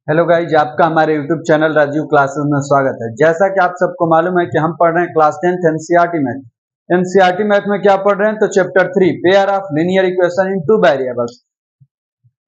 Hello guys, आपका हमारे YouTube channel Rajiv classes में स्वागत है। जैसा कि आप सबको मालूम है कि हम पढ़ रहे हैं class 10th NCERT math. NCERT math में क्या पढ़ रहे हैं, तो chapter 3 pair of linear equation in two variables,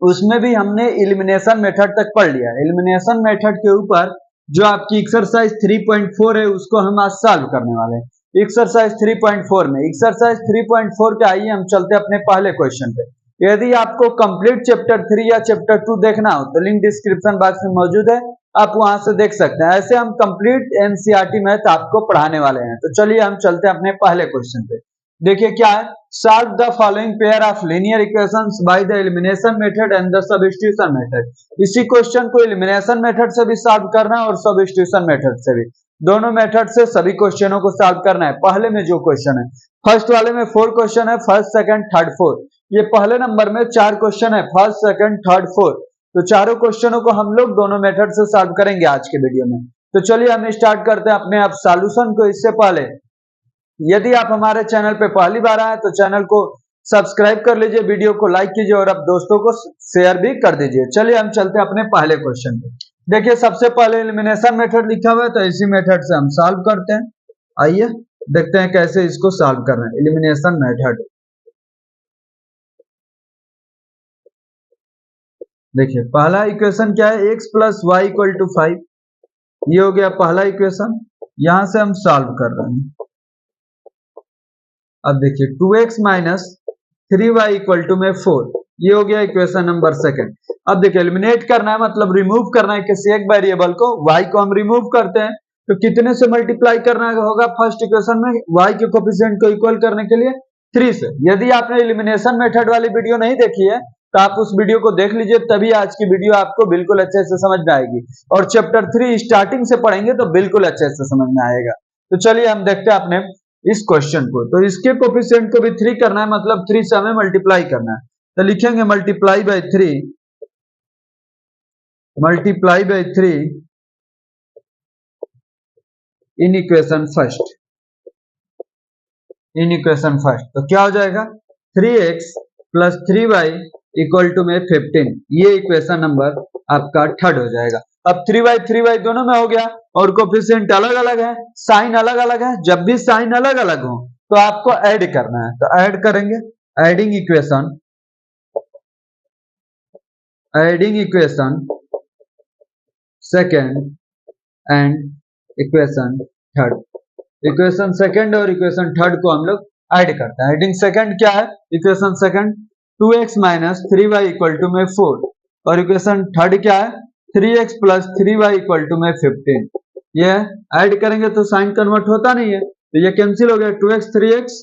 उसमें भी हमने एलिमिनेशन मेथड तक पढ़ लिया। एलिमिनेशन मेथड के ऊपर जो आपकी एक्सरसाइज 3.4 है उसको हम आज सॉल्व करने वाले हैं। एक्सरसाइज 3.4 में एक्सरसाइज 3.4 के आइए हम चलते अपने पहले क्वेश्चन पे। यदि आपको कंप्लीट चैप्टर 3 या चैप्टर 2 देखना हो तो लिंक डिस्क्रिप्शन बॉक्स में मौजूद है, आप वहां से देख सकते हैं। ऐसे हम कंप्लीट एनसीईआरटी मैथ आपको पढ़ाने वाले हैं। तो चलिए हम चलते हैं अपने पहले क्वेश्चन पे। देखिए क्या है, solve the following pair of linear equations by the elimination method and the substitution method. इसी क्वेश्चन को एलिमिनेशन मेथड से भी सॉल्व करना है और सब्स्टिट्यूशन मेथड से भी, दोनों मेथड से सभी क्वेश्चनों को सॉल्व करना है। पहले में जो क्वेश्चन है, फर्स्ट वाले में 4 क्वेश्चन है, फर्स्ट सेकंड थर्ड फोर्थ। ये पहले नंबर में 4 क्वेश्चन है, फर्स्ट सेकंड थर्ड फोर्थ। तो चारों क्वेश्चनों को हम लोग दोनों मेथड से सॉल्व करेंगे आज के वीडियो में। तो चलिए हम स्टार्ट करते हैं अपने आप सॉल्यूशन को। इससे पहले यदि आप हमारे चैनल पे पहली बार आए तो चैनल को सब्सक्राइब कर लीजिए, वीडियो को लाइक कीजिए और अब दोस्तों को शेयर भी कर दीजिए। चलिए हम चलते हैं अपने पहले क्वेश्चन पे। देखिए सबसे पहले एलिमिनेशन मेथड लिखा हुआ है तो इसी मेथड से हम सॉल्व करते हैं। आइए देखते हैं कैसे इसको सॉल्व करना है। एलिमिनेशन मेथड, देखिए पहला इक्वेशन क्या है, x plus y equal to 5। ये हो गया पहला इक्वेशन, यहां से हम सॉल्व कर रहे हैं। अब देखिए 2x minus 3y equal to में 4, ये हो गया इक्वेशन नंबर सेकंड। अब देखिए एलिमिनेट करना है, मतलब रिमूव करना है किसी एक वेरिएबल को। y को हम रिमूव करते हैं तो कितने से मल्टीप्लाई करना होगा फर्स्ट इक्वेशन में, y के कोफिशिएंट को इक्वल करने के लिए 3 से। यदि आपने एलिमिनेशन मेथड वाली वीडियो नहीं देखी है तो आप उस वीडियो को देख लीजिए, तभी आज की वीडियो आपको बिल्कुल अच्छे से समझ में आएगी। और चैप्टर 3 स्टार्टिंग से पढ़ेंगे तो बिल्कुल अच्छे से समझ में आएगा। तो चलिए हम देखते हैं अपने इस क्वेश्चन को। तो इसके कोफिशिएंट को भी 3 करना है, मतलब 3 से हमें मल्टीप्लाई करना है। तो लिखेंगे multiply by 3, multiply by 3 in equation first, in equation first. तो क्या हो जाएगा, 3x plus 3y equal to में 15। ये इक्वेशन नंबर आपका थर्ड हो जाएगा। अब 3y दोनों में हो गया और कोफिशिएंट अलग अलग है, साइन अलग अलग है। जब भी साइन अलग अलग हो तो आपको ऐड करना है, तो ऐड करेंगे। Adding equation, adding equation second and equation third. Equation second और इक्वेशन थर्ड को हम लोग ऐड करते हैं। एडिंग सेकेंड क्या है, equation second 2x minus 3y equal to में 4, और इक्वेशन थर्ड क्या है, 3x plus 3y equal to में 15। ये ऐड करेंगे तो साइन कन्वर्ट होता नहीं है, तो ये कैंसिल हो गया। 2x 3x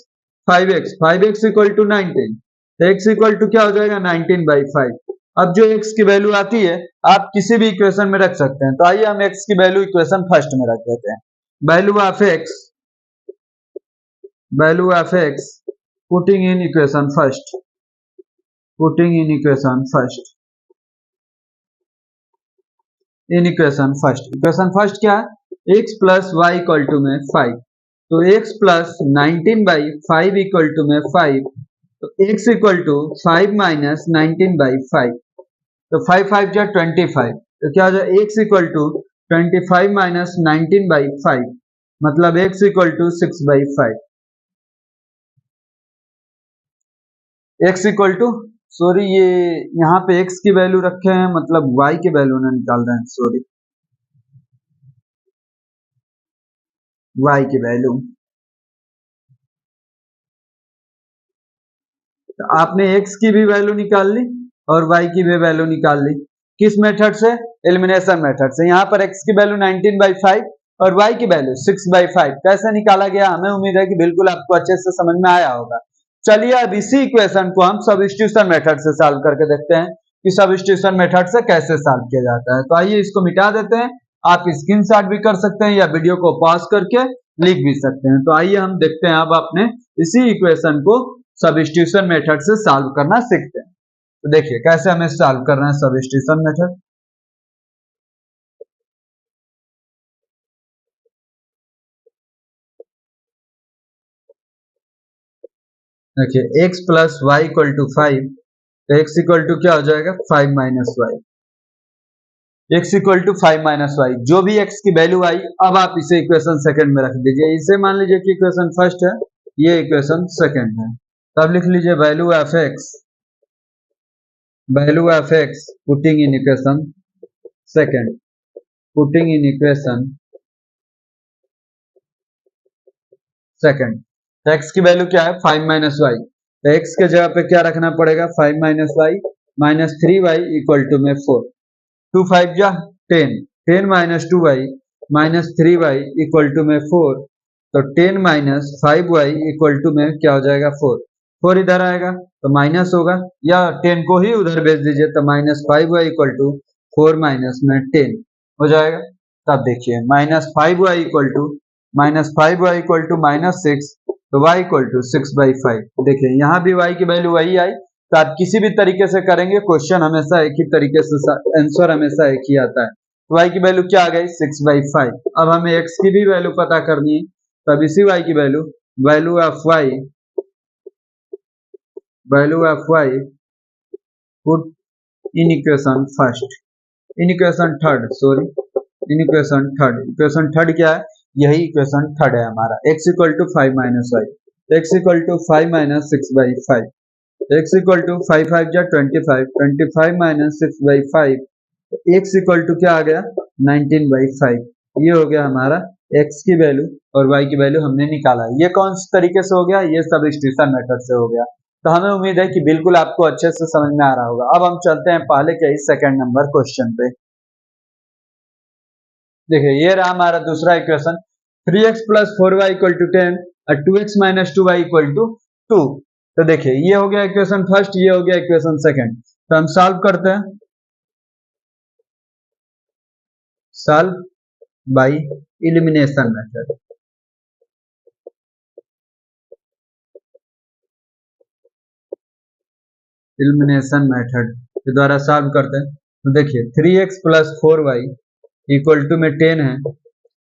5x, 5x equal to 19, तो x इक्वल टू क्या हो जाएगा 19/5। अब जो x की वैल्यू आती है आप किसी भी इक्वेशन में रख सकते हैं। तो आइए हम x की वैल्यू इक्वेशन फर्स्ट में रख देते हैं। Value of x, value of x putting in equation first, putting in equation first, in equation first. Equation first क्या है, x plus y equal to में 5, तो x प्लस 19/5 इक्वल टू में 5, तो x इक्वल टू 5 माइनस 19/5, तो 5 5 जा 25, तो क्या हो जाए x इक्वल टू 25 माइनस 19/5, मतलब x equal to 6/5। x equal to, sorry ये यहाँ पे x की वैल्यू रखे हैं, मतलब y की वैल्यू ना निकाल रहे हैं, सॉरी y की वैल्यू। तो आपने x की भी वैल्यू निकाल ली और y की भी वैल्यू निकाल ली। किस मेथड से, एलिमिनेशन मेथड से। यहाँ पर x की वैल्यू 19/5 और y की वैल्यू 6/5 कैसे निकाला गया, हमें उम्मीद है कि बिल्कुल आपको अच्छे से समझ में आया होगा। चलिए अब इसी इक्वेशन को हम सब्स्टिट्यूशन मेथड से सॉल्व करके देखते हैं कि सब्स्टिट्यूशन मेथड से कैसे सॉल्व किया जाता है। तो आइए इसको मिटा देते हैं। आप स्क्रीनशॉट भी कर सकते हैं या वीडियो को पॉज करके लिख भी सकते हैं। तो आइए हम देखते हैं अब आपने इसी इक्वेशन को सब्स्टिट्यूशन मेथड से सॉल्व करना सीखते हैं। तो देखिए कैसे हमें सॉल्व करना है सब्स्टिट्यूशन मेथड। देखिए x plus y equal to 5, तो x इक्वल टू क्या हो जाएगा 5 minus y. x equal to 5 minus y, जो भी x की वैल्यू आई अब आप इसे इक्वेशन सेकंड में रख दीजिए। इसे मान लीजिए कि इक्वेशन फर्स्ट है, ये इक्वेशन सेकंड है, तब लिख लीजिए value of x putting in equation second, putting in equation second. तो x की वैल्यू क्या है 5 माइनस वाई, तो x के जगह पे क्या रखना पड़ेगा 5 minus y minus 3y equal to में 4, 2 5 जा 10, 10 minus 2y minus 3y equal to में 4, तो 10 माइनस 5y इक्वल टू में क्या हो जाएगा 4, 4 इधर आएगा तो माइनस होगा, या 10 को ही उधर भेज दीजिए तो minus 5y equal to 4 minus में 10 हो जाएगा। तब देखिए -5y इक्वल टू माइनस 6, तो y इक्वल टू 6/5। देखिए यहाँ भी y की वैल्यू वही आई, तो आप किसी भी तरीके से करेंगे क्वेश्चन हमेशा एक ही तरीके से आंसर हमेशा एक ही आता है। तो y की वैल्यू क्या आ गई 6/5। अब हमें x की भी वैल्यू पता करनी है, तब इसी y की value of y put in equation third क्या है, यही इक्वेशन थर्ड है हमारा, x equal to 5 minus y, x equal to 5 minus 6/5, x equal to 5 5 जा 25, 25 माइनस 6/5, x इक्वल टू क्या आ गया 19/5। ये हो गया हमारा x की वैल्यू और y की वैल्यू हमने निकाला। ये कौन सी तरीके से हो गया, ये सब्स्टिट्यूशन मेथड से हो गया। तो हमें उम्मीद है कि बिल्कुल आपको अच्छे से समझ में आ रहा होगा। अब हम चलते हैं पहले के ही सेकंड नंबर क्वेश्चन पे। देखिए ये रहा हमारा दूसरा equation, 3x plus 4y equal to 10 और 2x minus 2y equal to 2। तो देखिए ये हो गया इक्वेशन फर्स्ट, ये हो गया इक्वेशन सेकंड। तो हम सॉल्व करते हैं, solve by elimination method. Elimination method के द्वारा सॉल्व करते हैं। तो देखिए 3x plus 4y equal to में 10 है,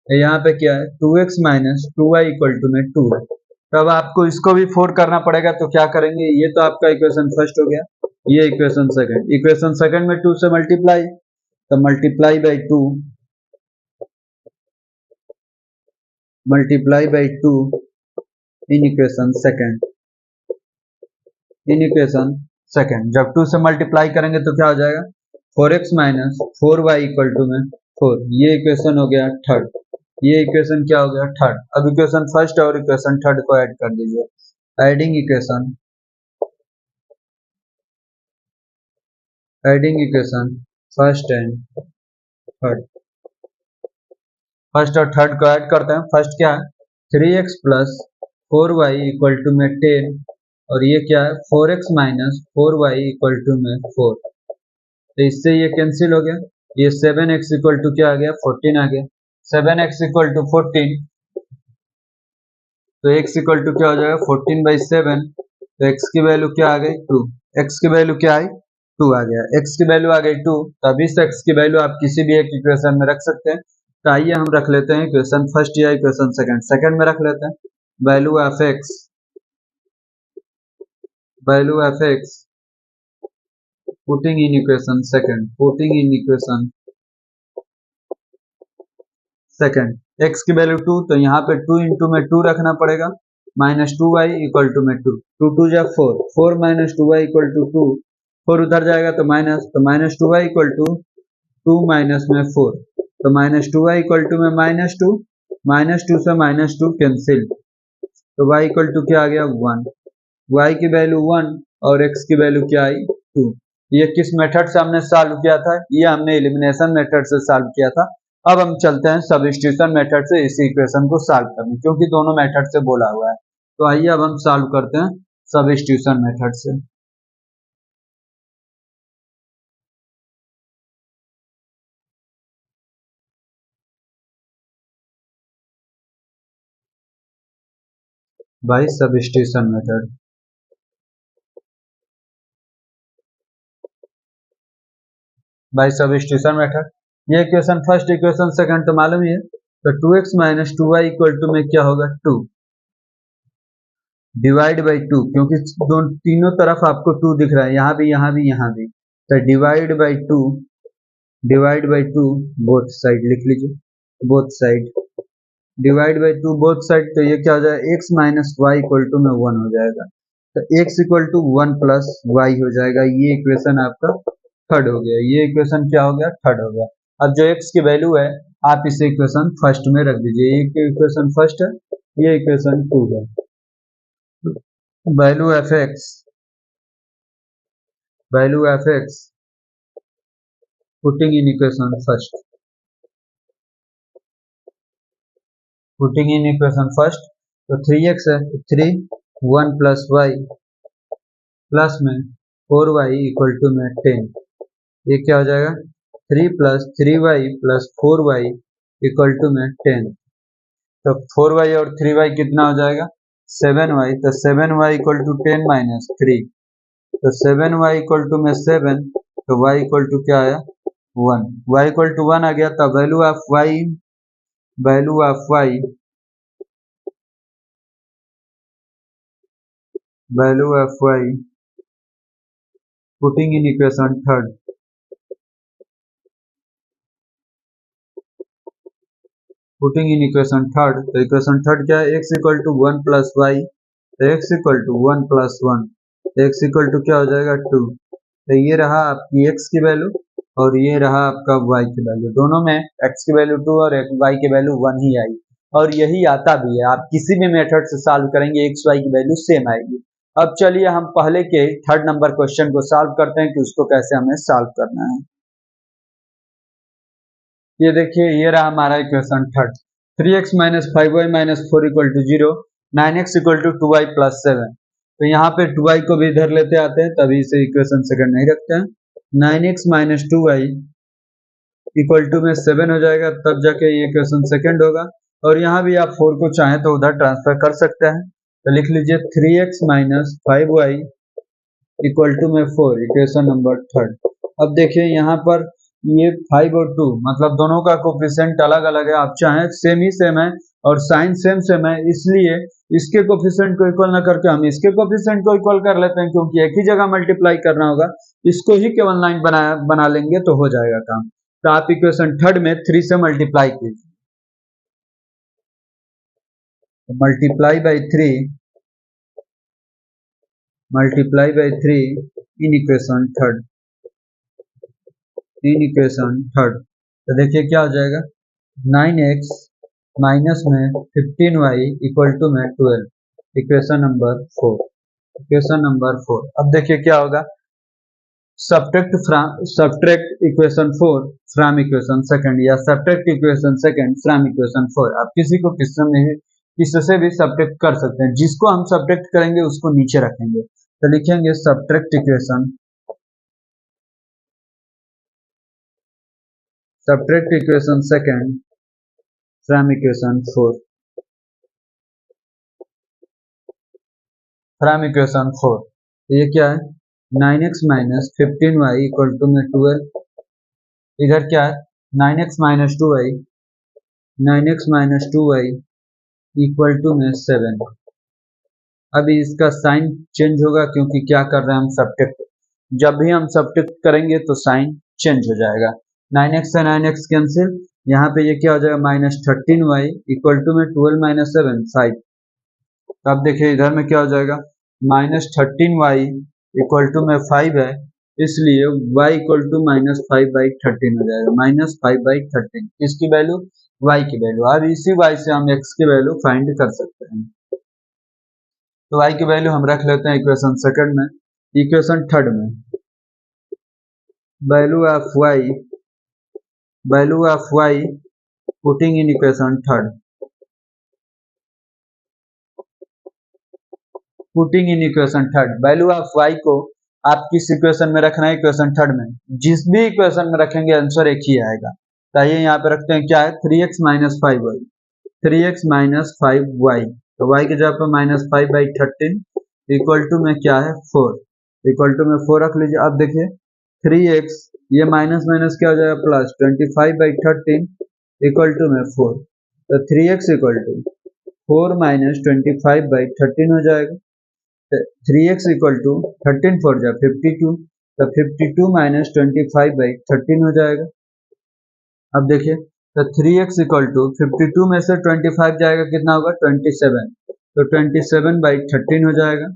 यहाँ पे क्या है 2x minus 2y equal to में 2 है। तब आपको इसको भी 4 करना पड़ेगा, तो क्या करेंगे, ये तो आपका इक्वेशन फर्स्ट हो गया, ये इक्वेशन सेकंड में 2 से मल्टीप्लाई, तो multiply by 2 in equation second. जब 2 से मल्टीप्लाई करेंगे तो क्या हो जाएगा 4x minus 4y equal to में 4, ये इक्वेशन हो गया थर्ड, ये इक्वेशन क्या हो गया थर्ड। अब इक्वेशन फर्स्ट और इक्वेशन थर्ड को ऐड कर दीजिए, एडिंग इक्वेशन फर्स्ट और थर्ड को ऐड करते हैं। फर्स्ट क्या है 3x plus 4y equal to में 10 और ये क्या है 4x minus 4y equal to में 4, तो इससे ये कैंसिल हो गया, ये 7x इक्वल टू क्या आ गया 14 आ गया, 7x इक्वल टू 14, तो x इक्वल टू क्या हो जाएगा 14/7, तो x की वैल्यू क्या आ गई 2, x की वैल्यू क्या आई 2 आ गया, x की वैल्यू आ गई 2, तो अब इस x की वैल्यू आप किसी भी एक इक्वेशन में रख सकते हैं। तो आइए हम रख लेते हैं इक्वेशन फर्स्ट या इक्वेशन सेकंड में रख लेते हैं, value of x putting in equation second, x की वैल्यू 2, तो यहाँ पे 2 इंटू में 2 रखना पड़ेगा, माइनस 2y इक्वल टू में 2, 2 जा 4, 4 माइनस 2y इक्वल टू 2, 4 उधर जाएगा तो minus 2y equal to 2 minus में 4, तो माइनस 2y इक्वल टू में माइनस 2 से माइनस 2 कैंसिल, तो y इक्वल टू क्या आ गया 1, y की वैल्यू 1 और x की वैल्यू क्या आई 2। ये किस मेथड से हमने सॉल्व किया था, ये हमने एलिमिनेशन मेथड से सॉल्व किया था। अब हम चलते हैं सब्स्टिट्यूशन मेथड से इसी इक्वेशन को सॉल्व करने, क्योंकि दोनों मेथड से बोला हुआ है। तो आइए अब हम सॉल्व करते हैं सब्स्टिट्यूशन मेथड से। बाय सब्स्टिट्यूशन मेथड, ये इक्वेशन फर्स्ट इक्वेशन सेकंड तो मालूम ही है, तो 2x minus 2y equal to में क्या होगा 2 डिवाइड बाई 2, क्योंकि तीनों तरफ आपको 2 दिख रहा है, यहाँ भी, तो divide by 2 divide by 2 both side लिख लीजिए, both side divide by 2 both side, तो ये क्या हो जाएगा x minus y equal to में 1 हो जाएगा, तो x equal to 1 plus y हो जाएगा। ये इक्वेशन आपका थर्ड हो गया, ये इक्वेशन क्या हो गया, थर्ड हो गया। अब जो x की वैल्यू है आप इसे इक्वेशन फर्स्ट में रख दीजिए, ये इक्वेशन फर्स्ट है, ये इक्वेशन टू है। Value F x, value F x putting in equation first, putting in equation first, तो 3x है, 3 1 प्लस वाई प्लस में 4y इक्वल टू में 10, ये क्या हो जाएगा 3 plus 3y plus 4y equal to में 10, तो 4y और 3y कितना हो जाएगा 7y, तो 7y इक्वल टू 10 माइनस 3, तो 7y इक्वल टू में 7, तो y इक्वल टू क्या आया 1, y इक्वल टू 1 आ गया, तो value of y, value of y, value of y putting in equation third, putting in equation third, तो इक्वेशन थर्ड क्या है x equal to 1 plus y, तो x इक्वल टू 1 प्लस 1, तो x equal to क्या हो जाएगा 2, तो ये रहा आपकी x की वैल्यू और ये रहा आपका y की वैल्यू, दोनों में x की वैल्यू 2 और y की वैल्यू 1 ही आई, और यही आता भी है, आप किसी भी मेथड से सॉल्व करेंगे x y की वैल्यू सेम आएगी। अब चलिए हम पहले के थर्ड नंबर क्वेश्चन को सॉल्व करते हैं कि उसको कैसे हमें सॉल्व करना है। ये देखिए, ये रहा हमारा equation third, 3x minus 5y minus 4 equal to 0, 9x equal to 2y plus 7, तो यहाँ पे 2y को भी इधर लेते आते हैं, तभी इसे इक्वेशन सेकंड नहीं रखते हैं। 9x minus 2y equal to में 7 हो जाएगा, तब जाके ये इक्वेशन सेकंड होगा, और यहाँ भी आप 4 को चाहें तो उधर ट्रांसफर कर सकते हैं, तो लिख लीजिए 3x minus 5y equal to में 4, इक्वेशन नंबर थर्ड। अब देखिए यहाँ पर ये 5 और 2 मतलब दोनों का कोफिशिएंट अलग अलग है, आप चाहें सेम ही सेम है और साइन सेम सेम है, इसलिए इसके कोफिशिएंट को इक्वल ना करके हम इसके कोफिशिएंट को इक्वल कर लेते हैं, क्योंकि एक ही जगह मल्टीप्लाई करना होगा, इसको ही केवल 9 बना लेंगे तो हो जाएगा काम। तो आप इक्वेशन थर्ड में 3 से मल्टीप्लाई कीजिए, multiply by 3, multiply by 3 in equation third, in equation third, तो देखिए क्या हो जाएगा 9x माइनस में 15y इक्वल टू में 12, इक्वेशन नंबर 4, इक्वेशन नंबर 4। अब देखिए क्या होगा, subtract equation 4 from equation second, या subtract equation second from equation 4, आप किसी को किससे भी सब्ट्रैक्ट कर सकते हैं, जिसको हम सब्ट्रैक्ट करेंगे उसको नीचे रखेंगे, तो लिखेंगे subtract equation, subtract equation second from equation 4, from equation 4, तो ये क्या है 9x minus 15y equal to में 12, इधर क्या है 9x minus 2y, 9x minus 2y equal to में 7। अभी इसका साइन चेंज होगा क्योंकि क्या कर रहे हैं हम सब्ट्रैक्ट, जब भी हम सब्ट्रैक्ट करेंगे तो साइन चेंज हो जाएगा, 9x से 9x कैंसिल, यहाँ पे ये क्या हो जाएगा माइनस 13y इक्वल टू में 12 माइनस 7 5, अब देखिए इधर में क्या हो जाएगा माइनस 13y इक्वल टू में 5 है, इसलिए y इक्वल टू माइनस 5/13 हो जाएगा, माइनस 5/13, इसकी वैल्यू y की वैल्यू, अब इसी y से हम x की वैल्यू फाइंड कर सकते हैं, तो y की वैल्यू हम रख लेते हैं इक्वेशन सेकंड में, इक्वेशन थर्ड में value of y, value of y putting in equation third, putting in equation third, value of y को आप किस इक्वेशन में रखना है, इक्वेशन थर्ड में, जिस भी इक्वेशन में रखेंगे आंसर एक ही आएगा, चाहिए यहाँ पे रखते हैं क्या है 3x minus 5y, 3x minus 5y, तो y की जगह पर माइनस 5/13 इक्वल टू में क्या है 4, इक्वल टू में 4 रख लीजिए। अब देखिए 3x, ये माइनस माइनस क्या हो जाएगा प्लस 25/13 इक्वल टू में 4, तो 3x इक्वल टू 4 माइनस 25/13 हो जाएगा, 3x इक्वल टू 13 4 जा 52, तो 52 माइनस 25/13 हो जाएगा, अब देखिए, तो 3x इक्वल टू 52 में से 25 जाएगा, कितना होगा 27, तो 27/13 हो जाएगा।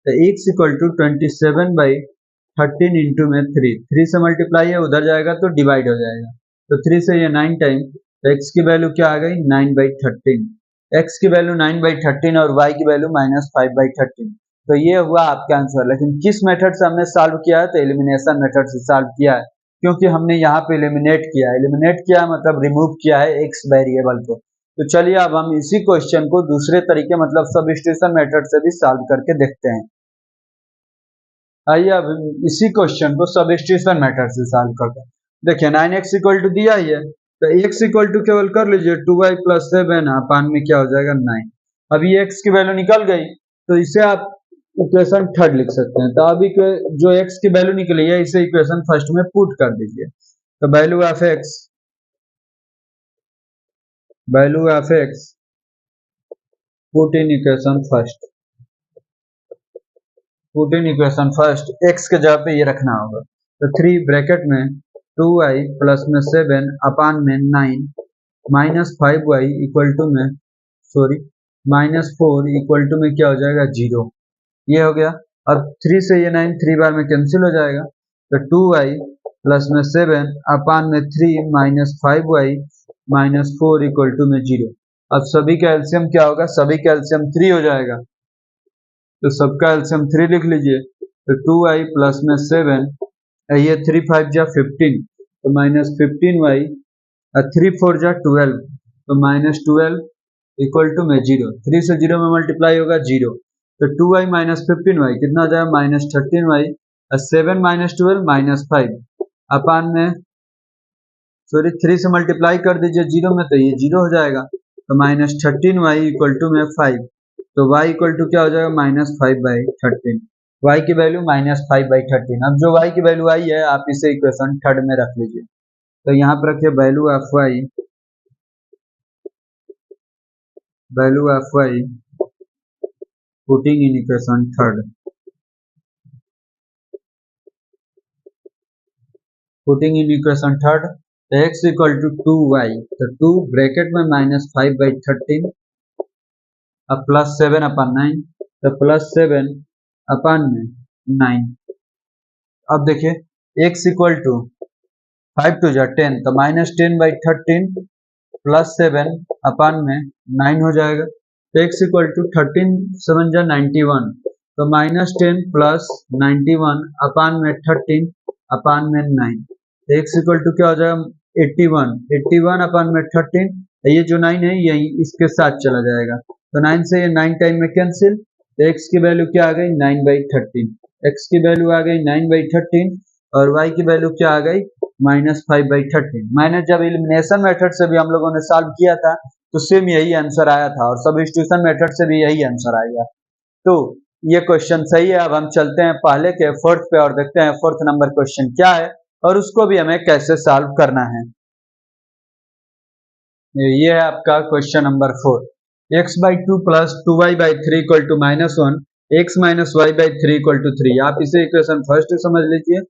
तो x इक्वल टू 27/13 इंटू में 3 से मल्टीप्लाई है, उधर जाएगा तो डिवाइड हो जाएगा, तो 3 से ये 9 टाइम, तो x की वैल्यू क्या आ गई 9/13, x की वैल्यू 9/13 और y की वैल्यू -5/13। तो ये हुआ आपका आंसर। लेकिन किस मेथड से हमने सॉल्व किया है, तो एलिमिनेशन मेथड से सॉल्व किया है, क्योंकि हमने यहाँ पे एलिमिनेट किया मतलब रिमूव किया है एक्स वेरिएबल को। तो चलिए अब हम इसी क्वेश्चन को दूसरे तरीके मतलब सब्स्टिट्यूशन मेथड से भी सॉल्व करके देखते हैं। आइए अब इसी क्वेश्चन को सब्स्टिट्यूशन मेथड से सॉल्व करते हैं। देखिए 9x इक्वल टू दिया ही है, तो x इक्वल टू केवल कर लीजिए 2y + 7 अपान में क्या हो जाएगा 9। अभी x की वैल्यू निकल गई, तो इसे आप इक्वेशन थर्ड लिख सकते हैं। तो अभी जो x की वैल्यू निकली है इसे इक्वेशन फर्स्ट में पुट कर दीजिए। तो value of x put in equation first, x के जगह पे ये रखना होगा। तो 3 ब्रैकेट में 2y प्लस में 7 अपान में 9 -5y इक्वल टू में -4 इक्वल टू में क्या हो जाएगा 0। ये हो गया। अब 3 से ये 9 3 बार में कैंसिल हो जाएगा, तो 2y प्लस में 7 अपान में 3 -5y -4 इक्वल टू में 0। अब सभी का एलसीएम क्या होगा, सभी का एलसीएम 3 हो जाएगा, तो सबका एलसीएम 3 लिख लीजिए। तो 2y प्लस में 7, ये 3 5 जा 15, तो -15y, 3 4 जा 12, तो -12 इक्वल टू में 0। 3 से 0 में मल्टीप्लाई होगा 0, तो 2y -15y कितना हो जाएगा -13y, 7 -12 -5 अपान में 3 से मल्टीप्लाई कर दीजिए 0 में, तो ये 0 हो जाएगा। तो -13y इक्वल टू में 5, तो y इक्वल टू क्या हो जाएगा -5/13, y की वैल्यू -5/13। अब जो y की वैल्यू आई है आप इसे इक्वेशन थर्ड में रख लीजिए। तो यहाँ पर रखिए value of y putting in equation third, तो x इक्वल टू 2y, तो 2 ब्रैकेट में -5/13 अब +7 अपान 9, तो +7 अपान में 9। अब देखिए x इक्वल टू 5 2 जा 10, तो -10/13 +7 अपान में 9 हो जाएगा। तो x इक्वल टू 13 7 जा 91, तो -10 + 91 अपान में 13 अपान में 9, तो x इक्वल टू क्या हो जाएगा 81 अपान में 13, ये जो 9 है यही इसके साथ चला जाएगा, तो 9 से ये 9 टाइम में कैंसिल, तो x की वैल्यू क्या आ गई 9/13, x की वैल्यू आ गई 9/13 और y की वैल्यू क्या आ गई -5/13। मैंने जब एलिमिनेशन मेथड से भी हम लोगों ने सॉल्व किया था तो सेम यही आंसर आया था, और सब्स्टिट्यूशन मेथड से भी यही आंसर आएगा। तो ये क्वेश्चन सही है। अब हम चलते हैं पहले के फोर्थ पे और देखते हैं फोर्थ नंबर क्वेश्चन क्या है और उसको भी हमें कैसे सॉल्व करना है। ये है आपका question number 4, x/2 + 2y/3 = -1, x - y/3 = 3। आप इसे इक्वेशन फर्स्ट समझ लीजिए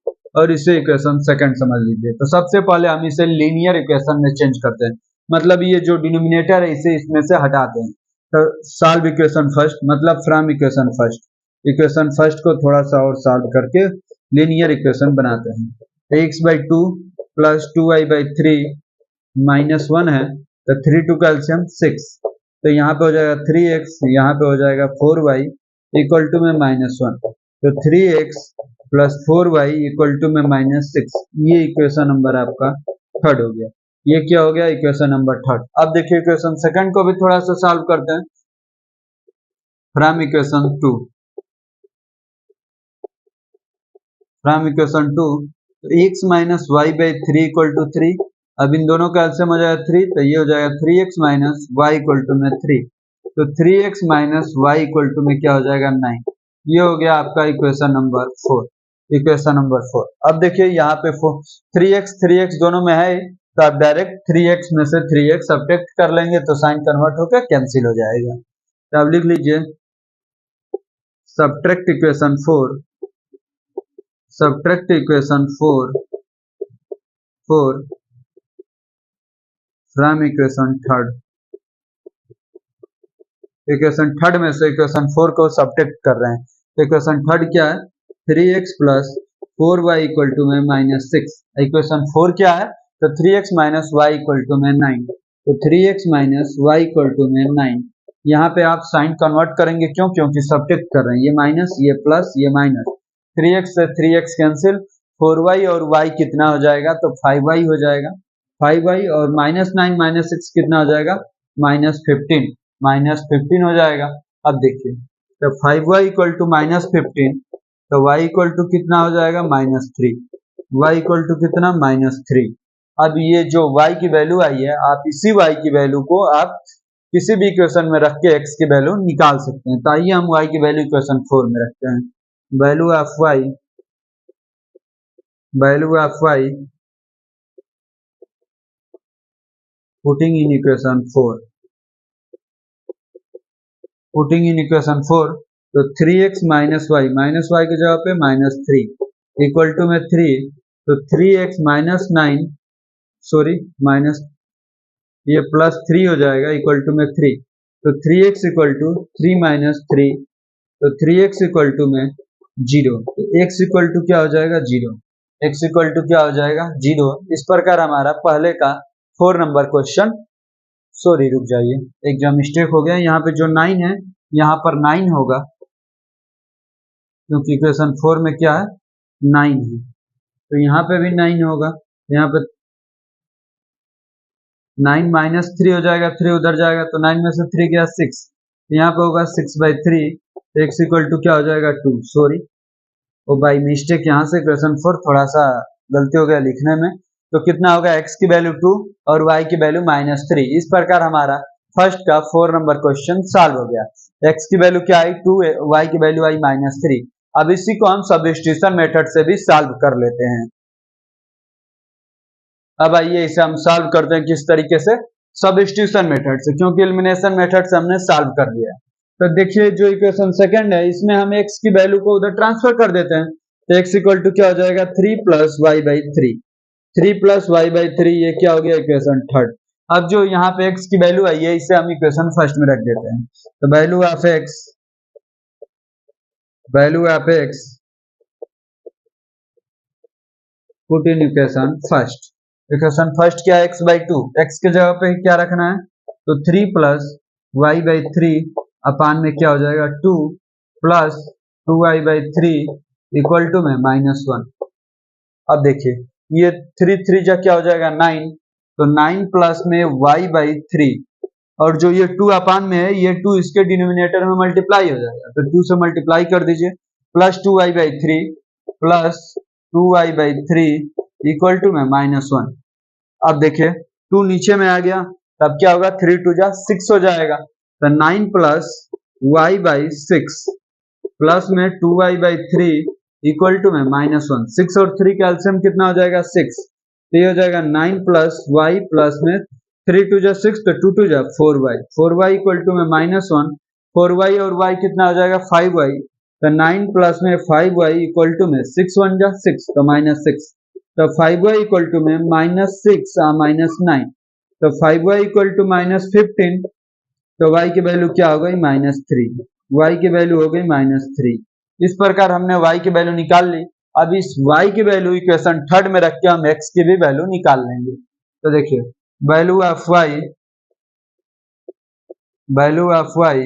और इसे इक्वेशन सेकंड समझ लीजिए। तो सबसे पहले हम इसे लीनियर इक्वेशन में चेंज करते हैं, मतलब ये जो डिनोमिनेटर है इसे इसमें से हटाते हैं। तो सॉल्व इक्वेशन फर्स्ट मतलब फ्रॉम इक्वेशन फर्स्ट को थोड़ा सा और सॉल्व करके लीनियर इक्वेशन बनाते हैं। x/2 + 2y/3 -1 है, तो 3 2 का एलसीएम 6, तो यहाँ पे हो जाएगा 3x, यहाँ पे हो जाएगा 4y इक्वल टू में -1, तो 3x + 4y इक्वल टू में -6। ये इक्वेशन नंबर आपका थर्ड हो गया। ये क्या हो गया इक्वेशन नंबर थर्ड। अब देखिए इक्वेशन सेकंड को भी थोड़ा सा सॉल्व करते हैं। फ्रॉम इक्वेशन 2 x - y/3 = 3, अब इन दोनों का एलसीएम हो जाएगा 3, तो ये हो जाएगा 3x - y = में 3, तो 3x - y = में क्या हो जाएगा 9। ये हो गया आपका इक्वेशन नंबर 4। अब देखिए यहाँ पे 3x दोनों में है, तो आप डायरेक्ट 3x में से 3x सब्ट्रैक्ट कर लेंगे तो साइन कन्वर्ट होकर कैंसिल हो जाएगा। तो आप लिख लीजिए subtract equation 4 4 from equation third, equation third में से इक्वेशन 4 को सब्ट्रैक्ट कर रहे हैं। तो इक्वेशन थर्ड क्या है, 3x plus 4y equal to में -6। इक्वेशन 4 क्या है, तो 3x minus y equal to में 9। तो 3x minus y equal to में 9। यहाँ पे आप साइन कन्वर्ट करेंगे, क्यों, क्योंकि सब्ट्रैक्ट कर रहे हैं, ये माइनस ये प्लस ये माइनस, 3x से 3x कैंसिल, 4y और y कितना हो जाएगा, तो 5y हो जाएगा, 5y और -9 -6 कितना हो जाएगा, -15, -15 हो जाएगा। अब देखिए, तो 5y इक्वल टू -15, तो y इक्वल टू कितना हो जाएगा, -3, y इक्वल टू कितना, -3। अब ये जो y की वैल्यू आई है, आप इसी y की वैल्यू को आप किसी भी इक्वेशन में रख के x की वैल्यू निकाल सकते हैं। तो आइए हम y की वैल्यू इक्वेशन 4 में रखते हैं। Value of y, value of y putting in equation 4, putting in equation 4, तो 3x माइनस वाई की जगह पे -3 इक्वल टू में 3, तो 3x माइनस 9 सॉरी माइनस ये प्लस 3 हो जाएगा इक्वल टू में 3, तो 3x इक्वल टू 3 माइनस 3, तो 3x इक्वल टू में 0, तो x इक्वल टू क्या हो जाएगा, 0, x इक्वल टू क्या हो जाएगा, 0। इस प्रकार हमारा पहले का 4 नंबर क्वेश्चन, सॉरी रुक जाइए, एक जो मिस्टेक हो गया, यहाँ पे जो 9 है यहाँ पर 9 होगा, क्योंकि इक्वेशन 4 में क्या है, 9 है, तो यहाँ पे भी 9 होगा। यहाँ पे 9 माइनस 3 हो जाएगा, 3 उधर जाएगा, तो 9 में से 3 गया 6, यहाँ पे होगा 6/3, x इक्वल टू क्या हो जाएगा, 2, सॉरी वो बाई मिस्टेक यहाँ से इक्वेशन 4 थोड़ा सा गलती हो गया लिखने में। तो कितना होगा, x की वैल्यू 2 और y की वैल्यू -3। इस प्रकार हमारा फर्स्ट का 4 नंबर क्वेश्चन सॉल्व हो गया। x की वैल्यू क्या आई 2, y की वैल्यू आई -3। अब इसी को हम सब्स्टिट्यूशन मेथड से भी सॉल्व कर लेते हैं। अब आइए इसे हम सॉल्व करते हैं किस तरीके से, सब्स्टिट्यूशन मेथड से, क्योंकि एलिमिनेशन मेथड से हमने सॉल्व कर लिया है। तो देखिए जो इक्वेशन सेकंड है, इसमें हम x की वैल्यू को उधर ट्रांसफर कर देते हैं, तो x इक्वल टू क्या हो जाएगा, 3 plus y by 3, 3 plus y by 3, ये क्या हो गया, इक्वेशन थर्ड। अब जो यहाँ पे x की वैल्यू आई है, इसे हम इक्वेशन फर्स्ट में रख देते हैं। तो value of x, value of x put in equation first. Equation first क्या है, x/2, x के जगह पे क्या रखना है, तो 3 प्लस वाई बाई 3 अपान में क्या हो जाएगा, 2 plus 2y by 3 equal to में -1। अब देखिए ये 3 3 जा क्या हो जाएगा, 9, तो 9 प्लस में y बाई 3, और जो ये 2 अपान में है, ये 2 इसके डिनोमिनेटर में मल्टीप्लाई हो जाएगा, तो 2 से मल्टीप्लाई कर दीजिए, plus 2y by 3 plus 2y by 3 equal to में -1। अब देखिए 2 नीचे में आ गया, तब क्या होगा, 3 2 जा 6 हो जाएगा, तो 9 प्लस y बाई 6 प्लस में 2y बाई 3 इक्वल टू में -1। 6 और 3 का एलसीएम कितना हो जाएगा, 6, तो ये हो जाएगा 9 प्लस y प्लस में 3 2 जा 6, तो 2 2 जा 4y, 4y इक्वल टू में -1, 4y और y कितना हो जाएगा, 5y, तो 9 प्लस में 5y इक्वल टू में 6 1 जा 6, तो -6, तो 5y इक्वल टू में -6 -9, तो 5y इक्वल टू -15, तो y की वैल्यू क्या हो गई, -3, y की वैल्यू हो गई -3। इस प्रकार हमने y की वैल्यू निकाल ली। अब इस y की वैल्यू इक्वेशन थर्ड में रख के हम x की भी वैल्यू निकाल लेंगे। तो देखिए value of y, value of y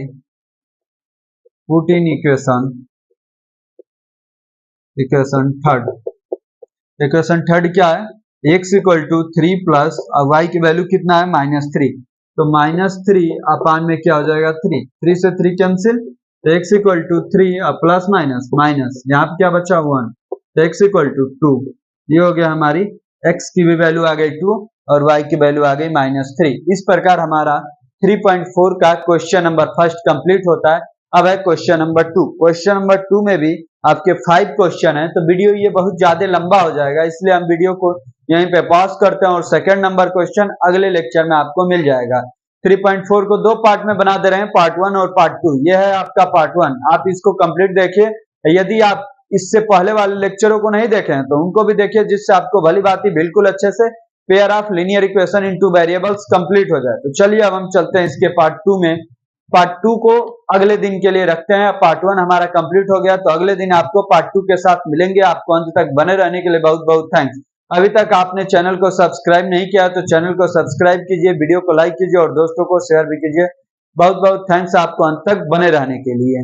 put in equation, equation third. Equation third क्या है, x equal to 3 plus y की वैल्यू कितना है, -3, तो -3 अपान में क्या हो जाएगा, 3, 3 से 3 कैंसिल, तो x equal to 3 plus minus minus, यहाँ पे क्या बचा 1, तो x इक्वल टू 2, ये हो गया हमारी x की भी वैल्यू आ गई 2 और y की वैल्यू आ गई -3। इस प्रकार हमारा 3.4 का क्वेश्चन नंबर फर्स्ट कंप्लीट होता है। अब है क्वेश्चन नंबर 2। क्वेश्चन नंबर 2 में भी आपके 5 क्वेश्चन है, तो वीडियो ये बहुत ज्यादा लंबा हो जाएगा, इसलिए हम वीडियो को यहीं पे पॉज करते हैं और सेकंड नंबर क्वेश्चन अगले लेक्चर में आपको मिल जाएगा। 3.4 को 2 पार्ट में बना दे रहे हैं, पार्ट 1 और पार्ट 2। ये है आपका पार्ट 1, आप इसको कंप्लीट देखिए। यदि आप इससे पहले वाले लेक्चरों को नहीं देखे हैं तो उनको भी देखिए, जिससे आपको भली बात ही बिल्कुल अच्छे से pair of linear equation in two variables complete हो जाए। तो चलिए अब हम चलते हैं इसके पार्ट 2 में। पार्ट 2 को अगले दिन के लिए रखते हैं। पार्ट 1 हमारा कंप्लीट हो गया, तो अगले दिन आपको पार्ट 2 के साथ मिलेंगे। आपको अंत तक बने रहने के लिए बहुत बहुत थैंक्स। अभी तक आपने चैनल को सब्सक्राइब नहीं किया तो चैनल को सब्सक्राइब कीजिए, वीडियो को लाइक कीजिए और दोस्तों को शेयर भी कीजिए। बहुत बहुत थैंक्स आपको अंत तक बने रहने के लिए।